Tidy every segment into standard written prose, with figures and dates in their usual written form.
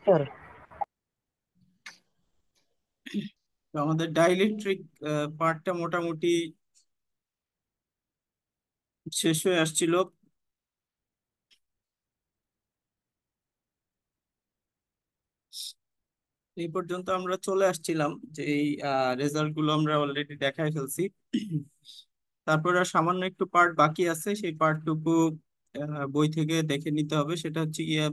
Sir. তো আমাদের dielectric পার্টটা মোটামুটি শেষ হয়ে আসছিল। এই পর্যন্ত আমরা চলে আসছিলাম যে এই রেজাল্ট গুলো আমরা অলরেডি দেখাই ফেলছি। তারপরে আর সামান্য একটু পার্ট বাকি আছে, সেই পার্টটুকু বই থেকে দেখে নিতে হবে। সেটা হচ্ছে গিয়ে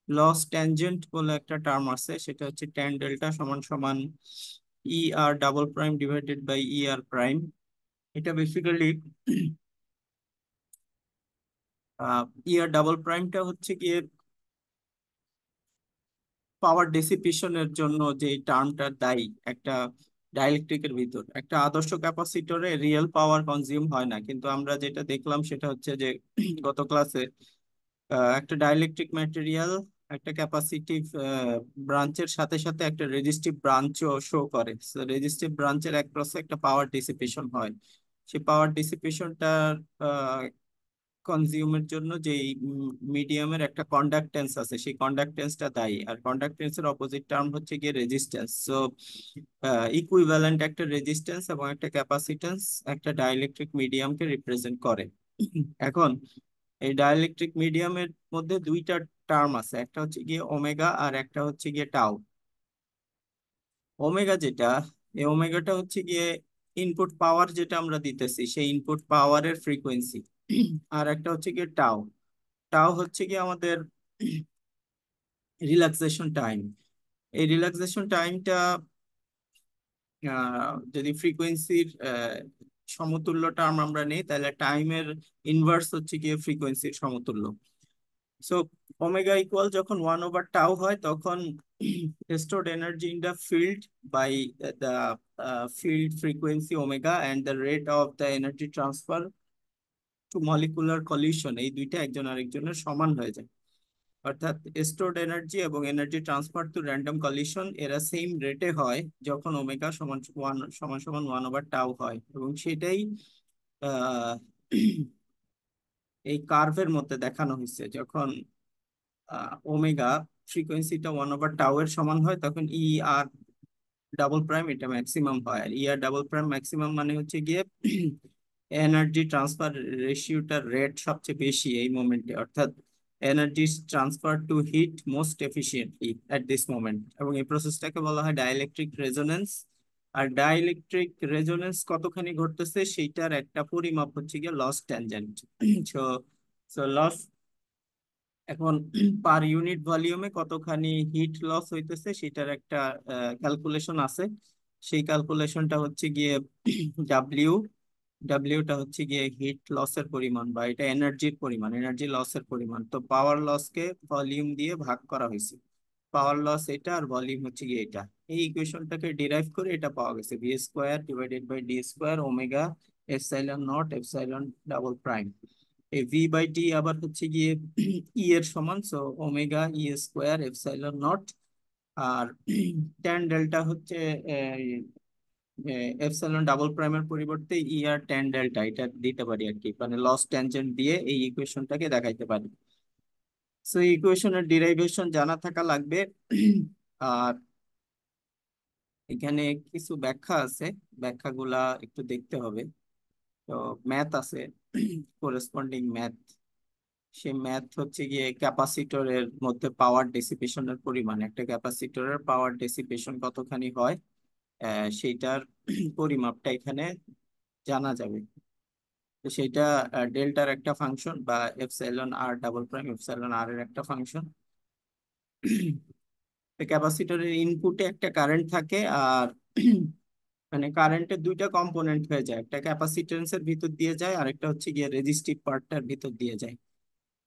লস ট্যানজেন্ট বলে একটা টার্ম আছে, সেটা হচ্ছে ট্যান ডেল্টা সমান সমান e r double prime divided by e r prime. এটা বেসিক্যালি ই আর ডাবল প্রাইমটা হচ্ছে গিয়ে পাওয়ার ডেসিপেশনের জন্য যে টার্মটা দায়ী একটা ডাইইলেকট্রিকের ভিতর। একটা আদর্শ ক্যাপাসিটরে রিয়েল পাওয়ার কনজিউম হয় না, কিন্তু আমরা যেটা দেখলাম সেটা হচ্ছে যে গত ক্লাসে একটা ডাইইলেকট্রিক ম্যাটেরিয়াল একটা ক্যাপাসিটিভ ব্রাঞ্চের সাথে সাথে একটা রেজিস্টিভ ব্রাঞ্চও শো করে। রেজিস্টিভ ব্রাঞ্চের অ্যাক্রসে একটা পাওয়ার ডিসিপেশন হয়। সেই পাওয়ার ডিসিপেশনটা কনজিউমের জন্য যে মিডিয়ামের একটা কন্ডাক্টেন্স আছে, সেই কন্ডাক্টেন্সটা দায়ী। আর কন্ডাক্টেন্সের অপোজিট টার্ম হচ্ছে গিয়ে রেজিস্ট্যান্স। সো ইকুইভ্যালেন্ট একটা রেজিস্ট্যান্স এবং একটা ক্যাপাসিট্যান্স একটা ডাইইলেকট্রিক মিডিয়ামকে রিপ্রেজেন্ট করে। এখন এই ডাইইলেকট্রিক মিডিয়ামের মধ্যে দুইটা টার্ম আছে, একটা হচ্ছে গিয়ে ওমেগা আর একটা হচ্ছে গিয়ে টাউ। ওমেগা যেটা, এই ওমেগাটা হচ্ছে গিয়ে ইনপুট পাওয়ার যেটা আমরা দিতেছি সেই ইনপুট পাওয়ারের ফ্রিকোয়েন্সি। আর একটা হচ্ছে গিয়ে টাউ। টাও হচ্ছে কি আমাদের রিল্যাক্সেশন টাইম। এই রিল্যাক্সেশন টাইমটা যদি ফ্রিকোয়েন্সির সমতুল্য টার্ম আমরা নেই, তাহলে টাইমের ইনভার্স হচ্ছে গিয়ে ফ্রিকোয়েন্সির সমতুল্য। সো ওমেগা ইকুয়াল যখন 1/টাউ হয়, তখন stored energy in the field by the field frequency omega and the rate of the energy transfer to molecular collision, এই দুইটা একজন আরেকজনের সমান হয়ে যায়। অর্থাৎ স্টোরড এনার্জি এবং energy transfer two random collision এরা সেম রেটে হয় যখন ওমেগা সমান সমান সমান 1/টাউ হয়। এবং সেটাই আহ, এই কার্ভের মধ্যে দেখানো হয়েছে। যখন ওমেগা ফ্রিকোয়েন্সিটা 1/টাউ এর সমান হয়, তখন ই আর ডাবল প্রাইম এটা ম্যাক্সিমাম হয়। আর ই আর ডাবল প্রাইম ম্যাক্সিমাম মানে হচ্ছে গিয়ে এনার্জি ট্রান্সফার রেশিওটার রেট সবচেয়ে বেশি এই মোমেন্টে। অর্থাৎ energy transfer to heat most efficiently at this moment. এবং এই প্রসেসটাকে বলা হয় ডাইইলেকট্রিক রেজোনেন্স। আর ডাইইলেকট্রিক রেজোনেন্স কতখানি ঘটতেছে সেইটার একটা পরিমাপ হচ্ছে গিয়ে loss tangent. So so loss এখন পার ইউনিট ভলিউমে কতখানি হিট লস হইতেছে সেটার একটা ক্যালকুলেশন আছে। সেই ক্যালকুলেশনটা হচ্ছে গিয়ে ডাব্লিউ। ডাব্লিউটা হচ্ছে গিয়ে হিট লসের পরিমাণ, বা এটা এনার্জির পরিমাণ, এনার্জি লসের পরিমাণ। তো পাওয়ার লসকে ভলিউম দিয়ে ভাগ করা হয়েছে। পাওয়ার লস এটা আর ভলিউম হচ্ছে গিয়ে এটা। এই ইকুয়েশনটাকে ডিরাইভ করে এটা পাওয়া গেছে, v square divided by d square omega epsilon naught epsilon double prime. এই ভি বাই টি আবার হচ্ছে গিয়ে ই এর সমান, so omega e square epsilon naught. আর ট্যান ডেল্টা হচ্ছে এপসাইলন ডাবল প্রাইমের পরিবর্তে ই আর ট্যান ডেল্টা এটা দিতে পারি আর কি, মানে লস ট্যানজেন্ট দিয়ে এই ইকুয়েশনটাকে দেখাইতে পারি। সো এই ইকুয়েশনের ডিরাইভেশন জানা থাকা লাগবে। আর এখানে কিছু ব্যাখ্যা আছে, ব্যাখ্যাগুলা একটু দেখতে হবে। তো ম্যাথ আছে, করেসপন্ডিং ম্যাথ। সেই ম্যাথ হচ্ছে গিয়ে ক্যাপাসিটরের মধ্যে পাওয়ার ডেসিপেশনের পরিমাণ, একটা ক্যাপাসিটরের পাওয়ার ডেসিপেশন কতখানি হয় সেইটার পরিমাপটা এখানে জানা যাবে। তো সেইটা ডেল্টার একটা ফাংশন, বা এপসাইলন আর ডাবল প্রাইম এপসাইলন আর এর একটা ফাংশন। ক্যাপাসিটরের ইনপুটে একটা কারেন্ট থাকে, আর মানে কারেন্টের দুইটা কম্পোনেন্ট হয়ে যায়, একটা ক্যাপাসিটেন্সের ভিতর দিয়ে যায় আর একটা হচ্ছে গিয়ে রেজিস্টিভ পার্টটার ভিতর দিয়ে যায়।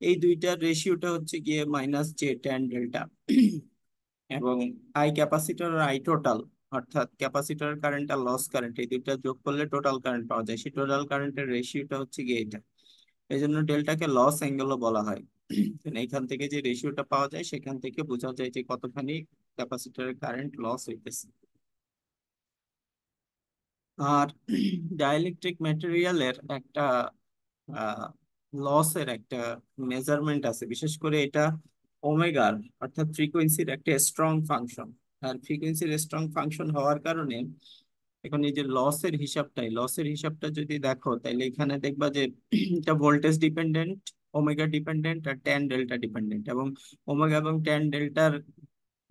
এই দুইটার রেশিওটা হচ্ছে গিয়ে মাইনাস জে ট্যান ডেল্টা। এবং আই ক্যাপাসিটর আর আই টোটাল, অর্থাৎ ক্যাপাসিটর কারেন্ট আর লস কারেন্ট, এই দুইটা যোগ করলে টোটাল কারেন্ট পাওয়া যায়। সেই টোটাল কারেন্টের রেশিওটা হচ্ছে গিয়ে এটা। এই জন্য ডেল্টাকে লস অ্যাঙ্গেলও বলা হয়। এইখান থেকে যে রেশিওটা পাওয়া যায় সেখান থেকে বোঝা যায় যে কতখানি ক্যাপাসিটরের কারেন্ট লস হইতেছে। আর ডাইইলেকট্রিক ম্যাটেরিয়ালের একটা লসের একটা মেজারমেন্ট আছে, বিশেষ করে এটা ওমেগার অর্থাৎ ফ্রিকোয়েন্সির একটা স্ট্রং ফাংশন। আর ফ্রিকোয়েন্সির স্ট্রং ফাংশন হওয়ার কারণে এখন এই যে লসের হিসাবটা যদি দেখো, তাহলে এখানে দেখবা যে এটা ভোল্টেজ ডিপেন্ডেন্ট, ওমেগা ডিপেন্ডেন্ট আর ট্যান ডেল্টা ডিপেন্ডেন্ট, এবং ওমেগা এবং ট্যান ডেল্টার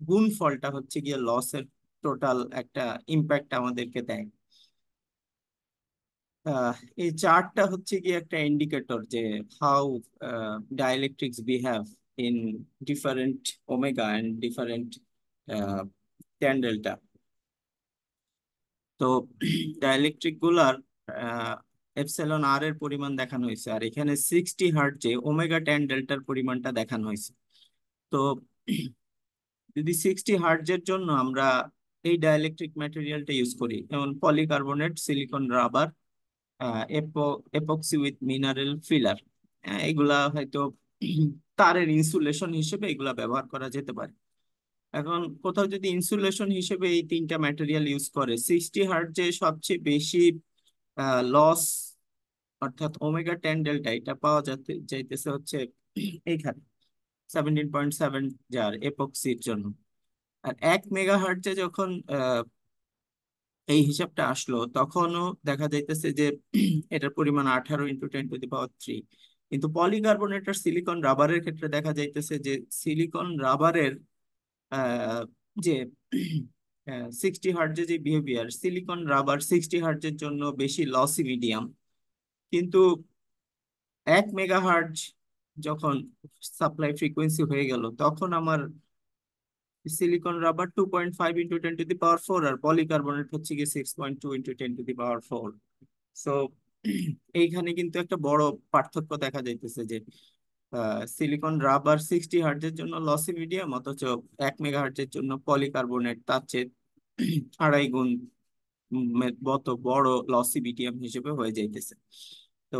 গুণফলটা হচ্ছে গিয়ে লসের টোটাল একটা ইম্প্যাক্ট আমাদেরকে দেয়। আহ, এই চার্টটা হচ্ছে কি একটা ইন্ডিকেটর যে how dielectrics behave in different omega and different tan delta. তো ডাইইলেকট্রিক গুলার এপসাইলন আর এর পরিমাণ দেখানো হয়েছে, আর এখানে 60 হার্টজে ওমেগা ট্যান ডেল্টার পরিমাণটা দেখানো হয়েছে। তো যদি 60 হার্টজের জন্য আমরা এই ডাইইলেকট্রিক ম্যাটেরিয়ালটা ইউজ করি, যেমন polycarbonate, silicone rubber, epoxy with mineral filler, এগুলা হয়তো তারের ইনসুলেশন হিসেবে এগুলা ব্যবহার করা যেতে পারে। এখন কোথাও যদি ইনসুলেশন হিসেবে এই তিনটা ম্যাটেরিয়াল ইউজ করে, 60 হার্টজে সবচেয়ে বেশি লস অর্থাৎ ওমেগা ট্যান ডেল্টা এটা পাওয়া যাইতেছে হচ্ছে এইখানে 17.7, যার এপক্সির জন্য। আর 1 মেগা হার্টজে যখন এই হিসাবটা আসলো, তখনও দেখা যাইতেছে যে এটার পরিমাণ 18 × 10⁻³ কিন্তু পলিকার্বনেট আর সিলিকন রাবারের ক্ষেত্রে দেখা যাইতেছে যে সিলিকন রাবারের যে 60 হার্টজে যে বিহেভিয়ার, সিলিকন রাবার 60 হার্টজের জন্য বেশি লসি মিডিয়াম, কিন্তু 1 মেগা হার্টজ যখন সাপ্লাই ফ্রিকোয়েন্সি হয়ে গেল, তখন আমার সিলিকন রাবার 2.5 × 10⁻⁴, আর পলিকার্বনেট হচ্ছে কি 6.2 × 10⁻⁴। সো এইখানে কিন্তু একটা বড় পার্থক্য দেখা যাইতেছে যে সিলিকন রাবার 60 হার্টজের জন্য লসি মিডিয়াম, অথচ 1 মেগা হার্টজের জন্য পলিকার্বনেট তার চেয়ে 2.5 গুণ মত বড় লসি মিডিয়াম হিসেবে হয়ে যাইতেছে। তো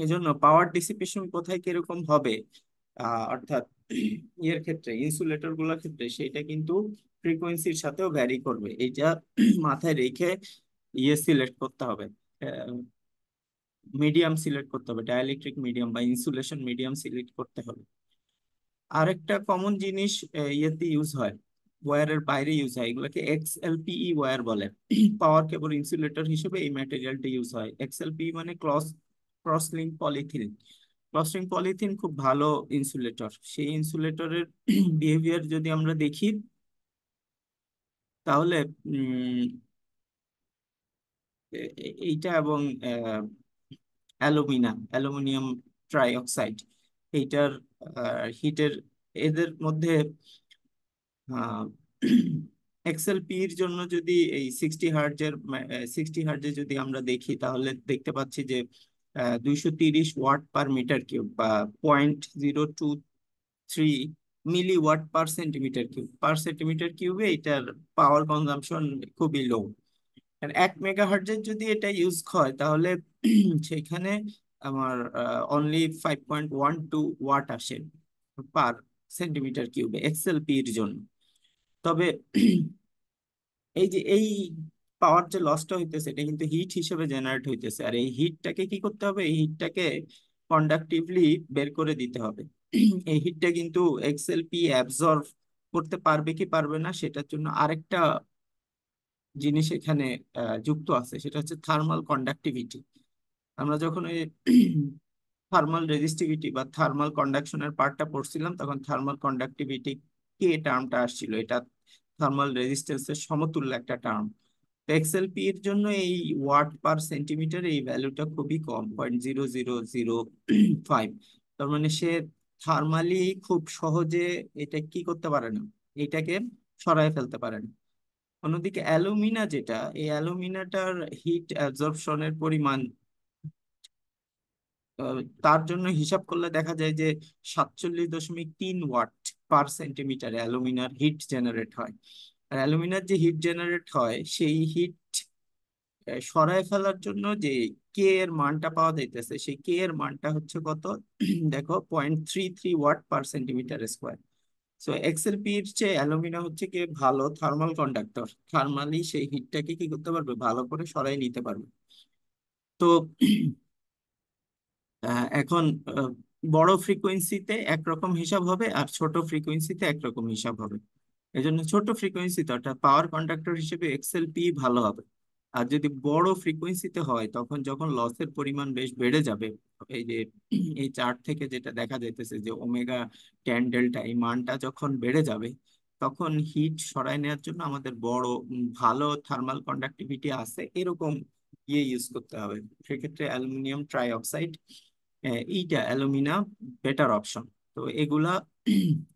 এই জন্য পাওয়ার ডিসিপেশন কোথায় কিরকম হবে, অর্থাৎ ইয়ের ক্ষেত্রে, ইনসুলেটর গুলোর ক্ষেত্রে, সেটা কিন্তু ফ্রিকোয়েন্সির সাথেও ভ্যারি করবে। এইটা মাথায় রেখে সিলেক্ট করতে হবে, মিডিয়াম সিলেক্ট করতে হবে, ডাইইলেকট্রিক মিডিয়াম বা ইনসুলেশন মিডিয়াম সিলেক্ট করতে হবে। আরেকটা কমন জিনিস ইয়েতে ইউজ হয়, ওয়্যারের বাইরে ইউজ হয়, এগুলোকে এক্সএলপিই ওয়্যার বলে। পাওয়ার কেবল ইনসুলেটর হিসেবে এই ম্যাটেরিয়ালটা ইউজ হয়। এক্সএলপিই মানে cross link polythene. Cross link polythene খুব ভালো ইনসুলেটর। সেই ইনসুলেটরের বিহেভিয়ার যদি আমরা দেখি, তাহলে এইটা এবং অ্যালুমিনিয়াম ট্রাইঅক্সাইড, এইটার হিটের, এদের মধ্যে এক্সএলপির জন্য যদি এই 60 হার্জে যদি আমরা দেখি, তাহলে দেখতে পাচ্ছি যে 230 ওয়াট পার মিটার কিউব বা 0.023 মিলি ওয়াট পার সেন্টিমিটার কিউবে এটার পাওয়ার কনজাম্পশন খুবই লো। আর 1 মেগা হার্জের যদি এটা ইউজ হয়, তাহলে সেখানে আমার অনলি 5.12 ওয়াট আসে পার সেন্টিমিটার কিউবে এক্সএলপির জন্য। তবে এই যে এই পাওয়ার যে লসটা হইতেছে, এটা কিন্তু হিট হিসেবে জেনারেট হইতেছে, আর এই হিটটাকে কি করতে হবে, এই হিটটাকে কন্ডাক্টিভলি বের করে দিতে হবে। এই হিটটা কিন্তু এক্সএলপি অ্যাবজর্ব করতে পারবে কি পারবে না, সেটার জন্য আরেকটা জিনিস এখানে যুক্ত আছে, সেটা হচ্ছে থার্মাল কন্ডাক্টিভিটি। আমরা যখন ওই থার্মাল রেজিস্টিভিটি বা থার্মাল কন্ডাকশনের পার্টটা পড়ছিলাম, তখন থার্মাল কন্ডাক্টিভিটি কে টার্মটা আসছিল, এটা থার্মাল রেজিস্ট্যান্সের সমতুল্য একটা টার্ম। এক্সএলপি এর জন্য এই ওয়াট পার সেন্টিমিটার এই ভ্যালুটা খুবই কম, 0.0005। তার মানে সে থার্মালি খুব সহজে এটা কি করতে পারে না, এটাকে সরায় ফেলতে পারে না। অন্যদিকে অ্যালুমিনা যেটা, এই অ্যালুমিনাটার হিট অ্যাবজর্পশনের পরিমাণ তার জন্য হিসাব করলে দেখা যায় যে 47.3 ওয়াট পার সেন্টিমিটারে অ্যালুমিনার হিট জেনারেট হয়। আর অ্যালুমিনার যে হিট জেনারেট হয়, সেই হিট সরায় ফেলার জন্য যে কে এর মানটা পাওয়া যাইতেছে, সেই কে এর মানটা হচ্ছে কত, দেখো 0.33 watt per centimetre square. So XLP এর চেয়ে অ্যালুমিনা হচ্ছে কি ভালো থার্মাল কন্ডাক্টর, থার্মালি সেই হিটটাকে কি করতে পারবে, ভালো করে সরাই নিতে পারবে। তো এখন বড় ফ্রিকোয়েন্সিতে একরকম হিসাব হবে আর ছোট ফ্রিকোয়েন্সিতে একরকম হিসাব হবে। এই জন্য ছোট ফ্রিকোয়েন্সিতে অর্থাৎ পাওয়ার কন্ডাক্টর হিসেবে এক্সএলপি ভালো হবে। আর যদি বড় ফ্রিকোয়েন্সিতে হয় তখন যখন লসের পরিমাণ বেশ বেড়ে যাবে, এই যে এই চার্ট থেকে যেটা দেখা যাইতেছে যে ওমেগা ট্যান ডেল্টা এই মানটা যখন বেড়ে যাবে, তখন হিট সরায় নেওয়ার জন্য আমাদের বড় ভালো থার্মাল কন্ডাক্টিভিটি আছে এরকম ইউজ করতে হবে। সেক্ষেত্রে অ্যালুমিনিয়াম ট্রাই অক্সাইড, এইটা অ্যালুমিনা বেটার অপশন। তো এগুলা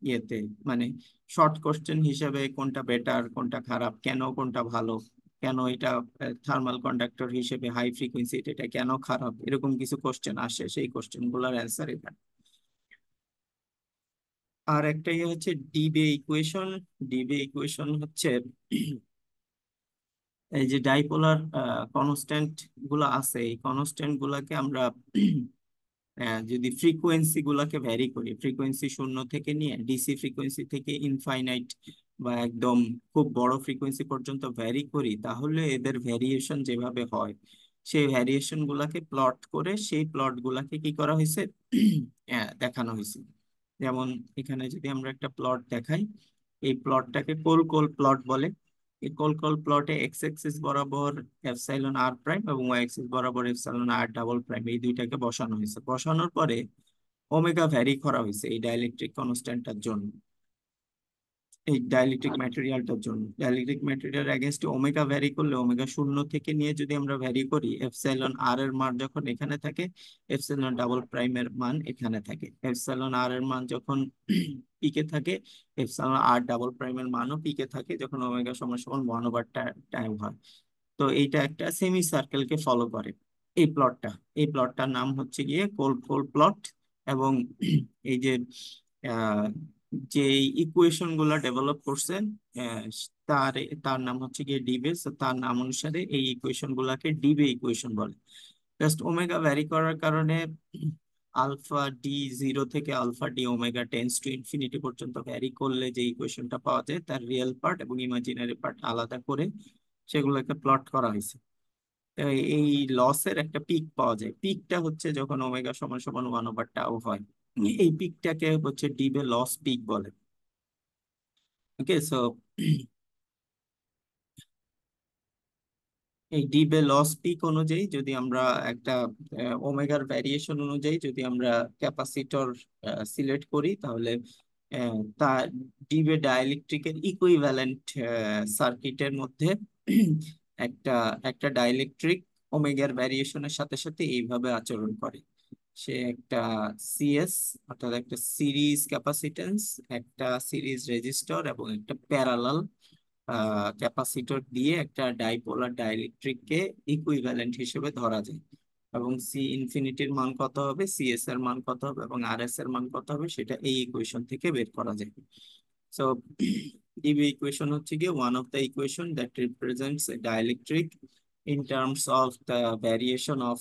ইয়েতে মানে শর্ট কোশ্চেন হিসেবে কোনটা বেটার কোনটা খারাপ, কেন কোনটা ভালো, কেন এটা থার্মাল কন্ডাক্টর হিসেবে হাই ফ্রিকোয়েন্সি এটা কেন খারাপ, এরকম কিছু কোশ্চেন আসে, সেই কোশ্চেন গুলার অ্যান্সার এখানে। আর একটা ইয়ে হচ্ছে ডিবে ইকুয়েশন। ডিবে ইকুয়েশন হচ্ছে এই যে ডাইপোলার কনস্ট্যান্ট গুলো আছে, এই কনস্ট্যান্ট গুলাকে আমরা যদি ফ্রিকোয়েন্সি গুলাকে ভ্যারি করি, ফ্রিকোয়েন্সি শূন্য থেকে নিয়ে ডিসি ফ্রিকোয়েন্সি থেকে ইনফাইনাইট বা একদম খুব বড় ফ্রিকোয়েন্সি পর্যন্ত ভ্যারি করি, তাহলে এদের ভ্যারিয়েশন যেভাবে হয় সেই ভ্যারিয়েশন গুলাকে প্লট করে সেই প্লট গুলাকে কি করা হয়েছে দেখানো হয়েছে। যেমন এখানে যদি আমরা একটা প্লট দেখাই, এই প্লটটাকে কোলকোল প্লট বলে। এই কোলকোল প্লটে এক্স এক্সিস বরাবর এপসাইলন আর প্রাইম এবং ওয়াই এক্সিস বরাবর এপসাইলন আর ডাবল প্রাইম এই দুইটাকে বসানো হয়েছে। বসানোর পরে ওমেগা ভ্যারি করা হয়েছে এই ডাইলেকট্রিক কনস্ট্যান্টটার জন্য, এই ডাইলেকট্রিক ম্যাটেরিয়ালটার জন্য। Dielectric material against omega vary করলে ওমেগা শূন্য থেকে নিয়ে যদি আমরা ভ্যারি করি, এপসাইলন আর এর মান যখন এখানে থাকে, এপসাইলন ডাবল প্রাইমের মান এখানে থাকে। এপসাইলন আর এর মান যখন পিকে থাকে, এপসাইলন আর ডাবল প্রাইমের মানও পিকে থাকে যখন ওমেগা সমান সমান 1/, টাইম হয়। তো এইটা একটা সেমি সার্কেলকে ফলো করে এই প্লটটা। এই প্লটটার নাম হচ্ছে গিয়ে কোলকোল প্লট। এবং এই যে আহ, যে ইকুয়েশন গুলা ডেভেলপ করছেন আহ, তার তার নাম হচ্ছে গিয়ে ডিবে। So, তার নাম অনুসারে এই ইকুয়েশন গুলাকে ডিবে ইকুয়েশন বলে। জাস্ট ওমেগা ভ্যারি করার কারণে আলফা ডি জিরো থেকে alpha D omega tends to infinity পর্যন্ত ভ্যারি করলে যে ইকুয়েশনটা পাওয়া যায় তার রিয়েল পার্ট এবং ইমাজিনারি পার্ট আলাদা করে সেগুলোকে প্লট করা হয়েছে। এই লসের একটা পিক পাওয়া যায়, পিকটা হচ্ছে যখন ওমেগা সমান সমান 1/টাউ হয়। এই পিকটাকে হচ্ছে ডিবে লস পিক বলে। ওকে, সো এই ডিবে লস পিক অনুযায়ী যদি আমরা একটা ওমেগার ভ্যারিয়েশন অনুযায়ী যদি আমরা ক্যাপাসিটর সিলেক্ট করি, তাহলে তা ডিবে ডাইলেকট্রিকের ইকুইভ্যালেন্ট সার্কিটের মধ্যে একটা একটা ডাইলেকট্রিক ওমেগার ভ্যারিয়েশনের সাথে সাথে এইভাবে আচরণ করে। সে একটা সিএস অর্থাৎ একটা সিরিজ ক্যাপাসিটেন্স, একটা সিরিজ রেজিস্টর এবং একটা প্যারালাল ক্যাপাসিটর দিয়ে একটা ডাইপোলার ডাইইলেকট্রিককে ইকুইভ্যালেন্ট হিসেবে ধরা যায়। এবং সি ইনফিনিটির মান কত হবে, সিএস এর মান কত হবে এবং আর এস এর মান কত হবে সেটা এই ইকুয়েশন থেকে বের করা যায়। সো ডিবি ইকুয়েশন হচ্ছে গিয়ে one of the equation that represents A dielectric in terms of the variation of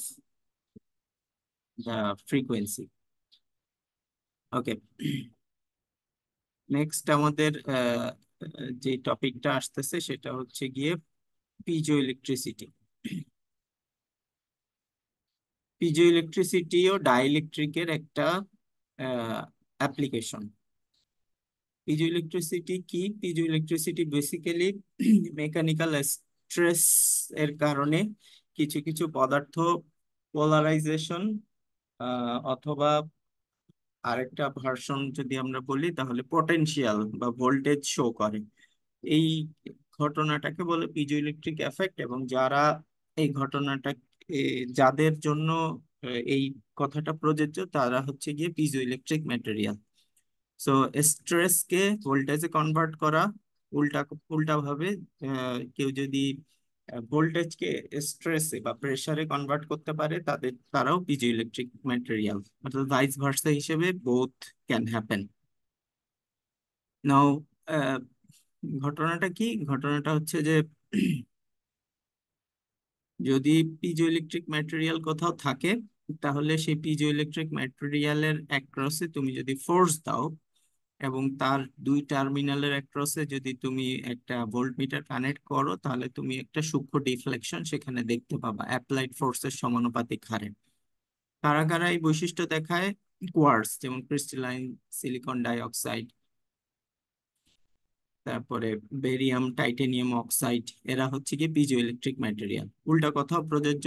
the frequency. Okay, next আমাদের যে টপিকটা আসতেছে সেটা হচ্ছে গিয়ে পিজো ইলেকট্রিসিটি। পিজো ইলেকট্রিসিটি ও ডাইইলেকট্রিকের একটা অ্যাপ্লিকেশন। পিজো ইলেকট্রিসিটি কি? পিজো ইলেকট্রিসিটি বেসিক্যালি মেকানিক্যাল স্ট্রেস এর কারণে কিছু কিছু পদার্থ পোলারাইজেশন অথবা আরেকটা ভার্সন যদি আমরা বলি তাহলে পটেনশিয়াল বা ভোল্টেজ শো করে। এই ঘটনাটাকে বলে পিজো ইলেকট্রিক এফেক্ট। এবং যারা এই ঘটনাটা যাদের জন্য এই কথাটা প্রযোজ্য তারা হচ্ছে গিয়ে পিজো ইলেকট্রিক ম্যাটেরিয়াল। সো স্ট্রেসকে ভোল্টেজে কনভার্ট করা, উল্টা উল্টা ভাবে কেউ যদি ভোল্টেজকে স্ট্রেসে বা প্রেসারে কনভার্ট করতে পারে তারাও পিজো ইলেকট্রিক ম্যাটেরিয়াল। অর্থাৎ ভাইস ভার্সা হিসেবে বোথ ক্যান হ্যাপেন। নাও ঘটনাটা কি? ঘটনাটা হচ্ছে যে যদি পিজো ইলেকট্রিক ম্যাটেরিয়াল কোথাও থাকে, তাহলে সেই পিজো ইলেকট্রিক ম্যাটেরিয়ালের অ্যাক্রসে তুমি যদি ফোর্স দাও এবং তার দুই টার্মিনালের অ্যাক্রসে যদি তুমি একটা ভোল্টমিটার কানেক্ট করো, তাহলে তুমি একটা সূক্ষ্ম ডিফ্লেকশন সেখানে দেখতে পাবা অ্যাপ্লাইড ফোর্সের সমানুপাতিক হারে। কারা কারা এই বৈশিষ্ট্য দেখায়? কোয়ার্টজ যেমন ক্রিস্টালাইন সিলিকন ডাই অক্সাইড, তারপরে বেরিয়াম টাইটেনিয়াম অক্সাইড, এরা হচ্ছে কি পিজো ইলেকট্রিক ম্যাটেরিয়াল। উল্টা কথাও প্রযোজ্য,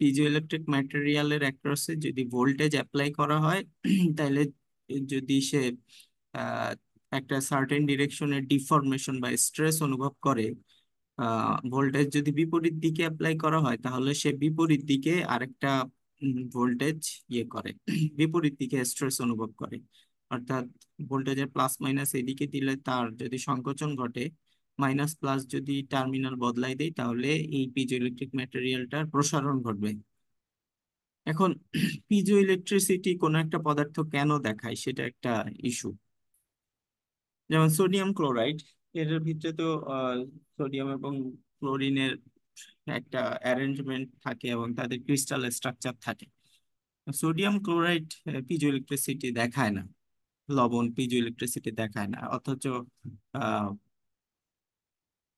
পিজো ইলেকট্রিক ম্যাটেরিয়ালের অ্যাক্রসে যদি ভোল্টেজ অ্যাপ্লাই করা হয় তাহলে যদি সে আহ, একটা সার্টেন ডিরেকশনের ডিফরমেশন বা স্ট্রেস অনুভব করে, ভোল্টেজ যদি বিপরীত দিকে অ্যাপ্লাই করা হয় তাহলে সে বিপরীত দিকে আরেকটা ভোল্টেজ ইয়ে করে, বিপরীত দিকে স্ট্রেস অনুভব করে। অর্থাৎ ভোল্টেজের প্লাস মাইনাস এদিকে দিলে তার যদি সংকোচন ঘটে, মাইনাস প্লাস যদি টার্মিনাল বদলাই দেয় তাহলে এই পিজো ইলেকট্রিক ম্যাটেরিয়ালটার প্রসারণ ঘটবে। এখন পিজো ইলেকট্রিসিটি কোনো একটা পদার্থ কেন দেখায় সেটা একটা ইস্যু। যেমন সোডিয়াম ক্লোরাইড, এর ভিতরে তো সোডিয়াম এবং ক্লোরিনের একটা অ্যারেঞ্জমেন্ট থাকে এবং তাদের ক্রিস্টাল স্ট্রাকচার থাকে। সোডিয়াম ক্লোরাইড পিজো ইলেকট্রিসিটি দেখায় না, লবণ পিজো ইলেকট্রিসিটি দেখায় না, অথচ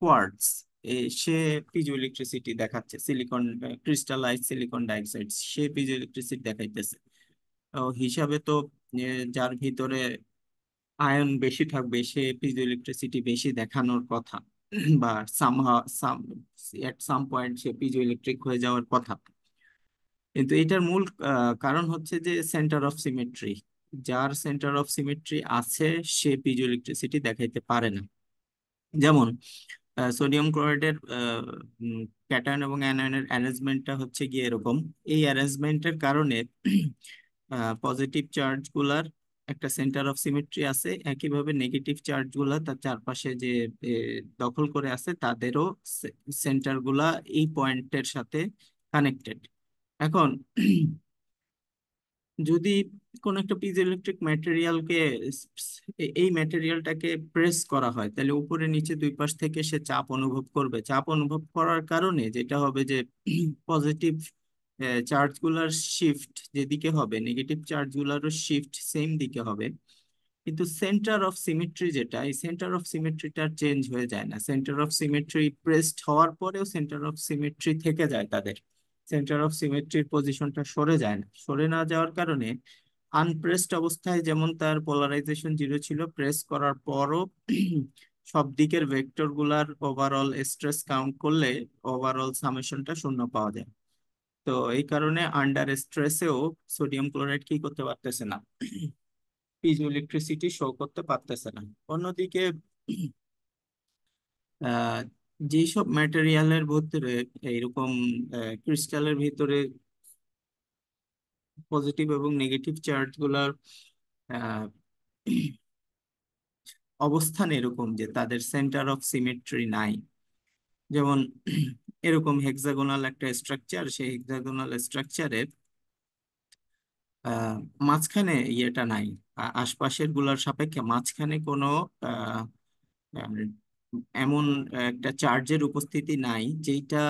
কোয়ার্টজ সে পিজো ইলেকট্রিসিটি দেখাচ্ছে, সিলিকন ক্রিস্টালাইজ সিলিকন ডাইঅক্সাইড সে পিজো ইলেকট্রিসিটি দেখাইতেছে। তো হিসাবে তো যার ভিতরে আয়ন বেশি থাকবে সে পিজো ইলেকট্রিসিটি বেশি দেখানোর কথা, বা সাম এট সাম পয়েন্ট সে পিজো ইলেকট্রিক হয়ে যাওয়ার কথা। কিন্তু এটার মূল কারণ হচ্ছে যে সেন্টার অফ সিমেট্রি, যার সেন্টার অফ সিমেট্রি আছে সে পিজো ইলেকট্রিসিটি দেখাইতে পারে না। যেমন সোডিয়াম ক্লোরাইডের ক্যাটায়ন এবং অ্যানায়নের অ্যারেঞ্জমেন্টটা হচ্ছে গিয়ে এরকম। এই অ্যারেঞ্জমেন্টের কারণে পজিটিভ চার্জ গুলার একটা সেন্টার অফ সিমেট্রি আছে, একইভাবে নেগেটিভ চার্জ গুলা তার চারপাশে যে দখল করে আছে তাদেরও সেন্টার গুলা এই পয়েন্টের সাথে কানেক্টেড। এখন যদি কোন একটা পিজ ইলেকট্রিক ম্যাটেরিয়ালকে এই ম্যাটেরিয়ালটাকে প্রেস করা হয় তাহলে উপরে নিচে দুই পাশ থেকে সে চাপ অনুভব করবে। চাপ অনুভব করার কারণে যেটা হবে যে পজিটিভ চার্জ গুলার শিফট যেদিকে হবে, নেগেটিভ চার্জ গুলারও শিফট সেম দিকে হবে। কিন্তু সেন্টার অফ সিমেট্রি যেটা, এই সেন্টার অফ সিমেট্রিটা চেঞ্জ হয়ে যায় না। সেন্টার অফ সিমেট্রি প্রেসড হওয়ার পরেও সেন্টার অফ সিমেট্রি থেকে যায় তাদের, সেন্টার অফ সিমেট্রির পজিশনটা সরে যায় না। সরে না যাওয়ার কারণে আনপ্রেসড অবস্থায় যেমন তার পোলারাইজেশন জিরো ছিল, প্রেস করার পরও সব দিকের ভেক্টর গুলার ওভারঅল স্ট্রেস কাউন্ট করলে ওভারঅল সামেশনটা শূন্য পাওয়া যায়। তো এই কারণে আন্ডার স্ট্রেসেও সোডিয়াম ক্লোরাইড কি করতে পারতেছে না, পিজো ইলেকট্রিসিটি শো করতে পারতেছে না। অন্যদিকে আহ যেসব ম্যাটেরিয়ালের ভিতরে এইরকম ক্রিস্টালের ভিতরে পজিটিভ এবং নেগেটিভ চার্জ গুলার আহ, অবস্থান এরকম যে তাদের সেন্টার অফ সিমেট্রি নাই, যেমন এরকম হেক্সাগোনাল একটা স্ট্রাকচার, সেই হেক্সাগোনাল স্ট্রাকচারের মাঝখানে ইয়েটা নাই, আশপাশের গুলার সাপেক্ষে মাঝখানে কোনো আহ, আহ, এমন একটা চার্জের উপস্থিতি নাই যেটা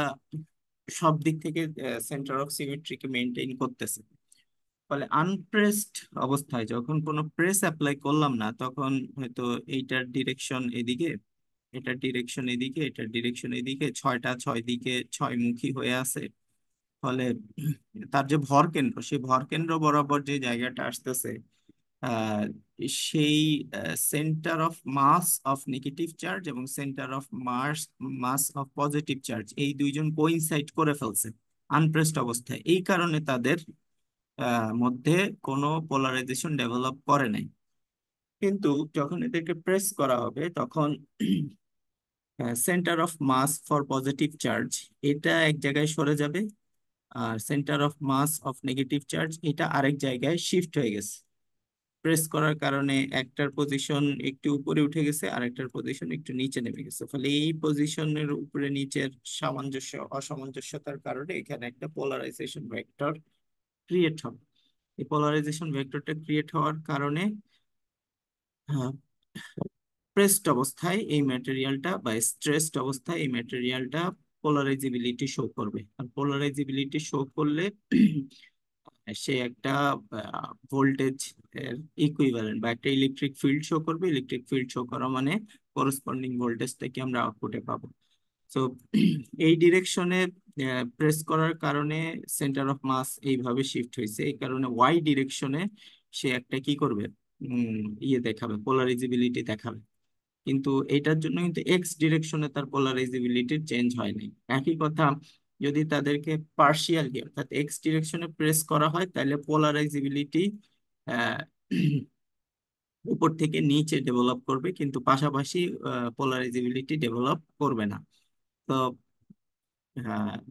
সব দিক থেকে সেন্টার অফ সিমেট্রিকে মেনটেন করতেছে। ফলে আনপ্রেসড অবস্থায় যখন কোনো প্রেস অ্যাপ্লাই করলাম না তখন হয়তো এইটার ডিরেকশন এদিকে, এটার ডিরেকশন এদিকে, এটার ডিরেকশন এদিকে, ছয়টা ছয় দিকে ছয় মুখী হয়ে আছে। ফলে তার যে ভর কেন্দ্র, সেই ভর কেন্দ্র বরাবর যে জায়গাটা আসতেছে, আহ, সেই centre of mass of negative charge এবং centre of mass of positive charge এই দুইজন কোইনসাইড করে ফেলছে আনপ্রেসড অবস্থায়। এই কারণে তাদের মধ্যে কোনো পোলারাইজেশন ডেভেলপ করে নাই। কিন্তু যখন এদেরকে প্রেস করা হবে তখন centre of mass for positive charge এটা এক জায়গায় সরে যাবে, আর centre of mass of negative charge এটা আরেক জায়গায় শিফট হয়ে গেছে। প্রেস করার কারণে একটার পজিশন একটু উপরে উঠে গেছে আর একটার পজিশন একটু নিচে নেমে গেছে। ফলে এই পজিশনের উপরে নিচের সামঞ্জস্য অসামঞ্জস্যতার কারণে এখানে একটা পোলারাইজেশন ভেক্টর ক্রিয়েট হবে। এই পোলারাইজেশন ভেক্টরটা ক্রিয়েট হওয়ার কারণে প্রেসড অবস্থায় এই ম্যাটেরিয়ালটা বা স্ট্রেসড অবস্থায় এই ম্যাটেরিয়ালটা পোলারাইজেবিলিটি শো করবে। আর পোলারাইজেবিলিটি শো করলে সে একটা ভোল্টেজ এর ইকুইভ্যালেন্ট বা একটা ইলেকট্রিক ফিল্ড শো করবে। ইলেকট্রিক ফিল্ড শো করা মানে করসপন্ডিং ভোল্টেজটাকে আমরা আউটপুটে পাবো। তো এই ডিরেকশনে প্রেস করার কারণে সেন্টার অফ মাস এইভাবে শিফট হয়েছে, এই কারণে ওয়াই ডিরেকশনে সে একটা কি করবে, ইয়ে দেখাবে, পোলারাইজেবিলিটি দেখাবে। কিন্তু এটার জন্য কিন্তু এক্স ডিরেকশনে তার পোলারাইজেবিলিটির চেঞ্জ হয় নাই। একই কথা যদি তাদেরকে পার্শিয়ালি অর্থাৎ এক্স ডিরেকশনে প্রেস করা হয়, তাহলে পোলারাইজেবিলিটি আহ উপর থেকে নিচে ডেভেলপ করবে, কিন্তু পাশাপাশি পোলারাইজেবিলিটি ডেভেলপ করবে না। তো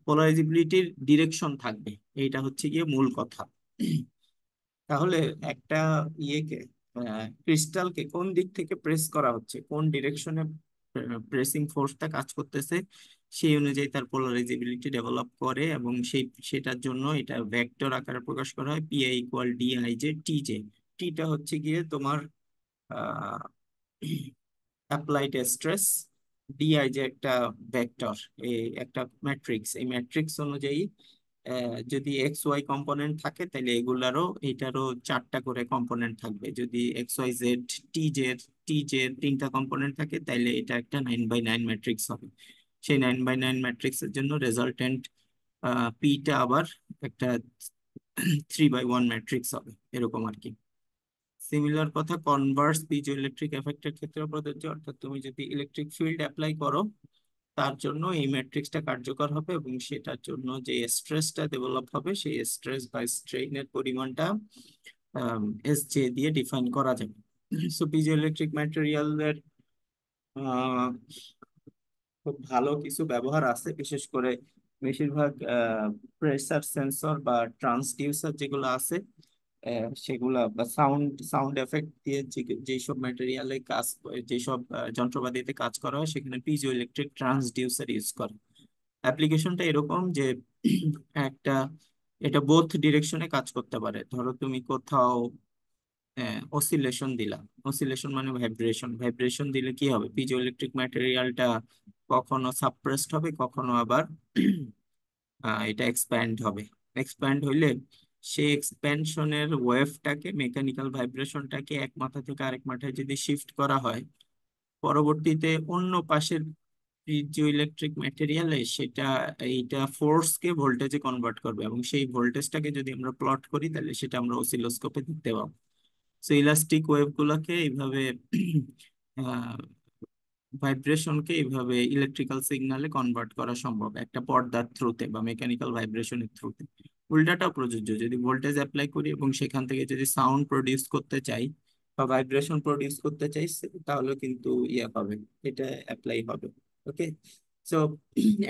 পোলারাইজেবিলিটির ডিরেকশন থাকবে, এইটা হচ্ছে গিয়ে মূল কথা। তাহলে একটা ইয়েকে, ক্রিস্টালকে কোন দিক থেকে প্রেস করা হচ্ছে, কোন ডিরেকশনে প্রেসিং ফোর্সটা কাজ করতেছে, সেই অনুযায়ী তার পোলারাইজেবিলিটি ডেভেলপ করে, এবং সেটার জন্য এটা ভেক্টর আকারে প্রকাশ করা হয়, p i equal d i j t j. টিটা হচ্ছে গিয়ে তোমার অ্যাপ্লাইড স্ট্রেস, ডিআই যে একটা ভেক্টর, এই একটা ম্যাট্রিক্স, এই ম্যাট্রিক্স অনুযায়ী যদি এক্স ওয়াই কম্পোনেন্ট থাকে, তাহলে এগুলারও এইটারও চারটা করে কম্পোনেন্ট থাকবে। যদি X Y Z T J তিনটা কম্পোনেন্ট থাকে, তাহলে এটা একটা 9x9 ম্যাট্রিক্স হবে। সেই 9x9 ম্যাট্রিক্সের জন্য রেজাল্টেন্ট পিটা আবার একটা 3x1 ম্যাট্রিক্স হবে, এরকম আর কি। সিমিলার কথা কনভার্স পিজো ইলেকট্রিক এফেক্টের ক্ষেত্রে প্রযোজ্য, অর্থাৎ তুমি যদি ইলেকট্রিক ফিল্ড অ্যাপ্লাই করো, তার জন্য এই ম্যাট্রিক্সটা কার্যকর হবে, এবং সেটার জন্য যে স্ট্রেসটা ডেভেলপ হবে, সেই স্ট্রেস বা স্ট্রেইনের পরিমাণটা এস জে দিয়ে ডিফাইন করা যাবে। সো পিজো ইলেকট্রিক ম্যাটেরিয়ালের খুব ভালো কিছু ব্যবহার আছে, বিশেষ করে বেশিরভাগ প্রেসার সেন্সর বা ট্রান্সডিউসার যেগুলো আছে, সেগুলা বা সাউন্ড সাউন্ড এফেক্ট দিয়ে যেসব ম্যাটেরিয়ালে কাজ, যেসব যন্ত্রপাতিতে কাজ করা হয়, সেখানে পিজো ইলেকট্রিক ট্রান্সডিউসার ইউজ করে। অ্যাপ্লিকেশনটা এরকম যে একটা, এটা বোথ ডিরেকশনে কাজ করতে পারে। ধরো তুমি কোথাও অসিলেশন দিলা, অসিলেশন মানে ভাইব্রেশন, ভাইব্রেশন দিলে কি হবে, পিজো ইলেকট্রিক ম্যাটেরিয়ালটা কখনো সাপ্রেসড হবে, কখনো আবার এটা এক্সপ্যান্ড হবে। এক্সপ্যান্ড হইলে সেই এক্সপ্যানশনের ওয়েভটাকে, মেকানিক্যাল ভাইব্রেশনটাকে এক মাথা থেকে আরেক মাথায় যদি শিফট করা হয়, পরবর্তীতে অন্য পাশের পিজো ইলেকট্রিক ম্যাটেরিয়ালে সেটা এইটা ফোর্সকে ভোল্টেজে কনভার্ট করবে, এবং সেই ভোল্টেজটাকে যদি আমরা প্লট করি, তাহলে সেটা আমরা অসিলোস্কোপে দেখতে পাবো। সো ইলাস্টিক ওয়েভ গুলাকে এইভাবে ভাইব্রেশনকে এইভাবে ইলেকট্রিক্যাল সিগন্যালে কনভার্ট করা সম্ভব একটা পর্দার থ্রুতে বা মেকানিক্যাল ভাইব্রেশনের থ্রুতে। উল্টাটাও প্রযোজ্য, যদি ভোল্টেজ অ্যাপ্লাই করি এবং সেখান থেকে যদি সাউন্ড প্রডিউস করতে চাই বা ভাইব্রেশন প্রডিউস করতে চাই, তাহলে কিন্তু ইয়ে হবে, এটা অ্যাপ্লাই হবে। ওকে। সো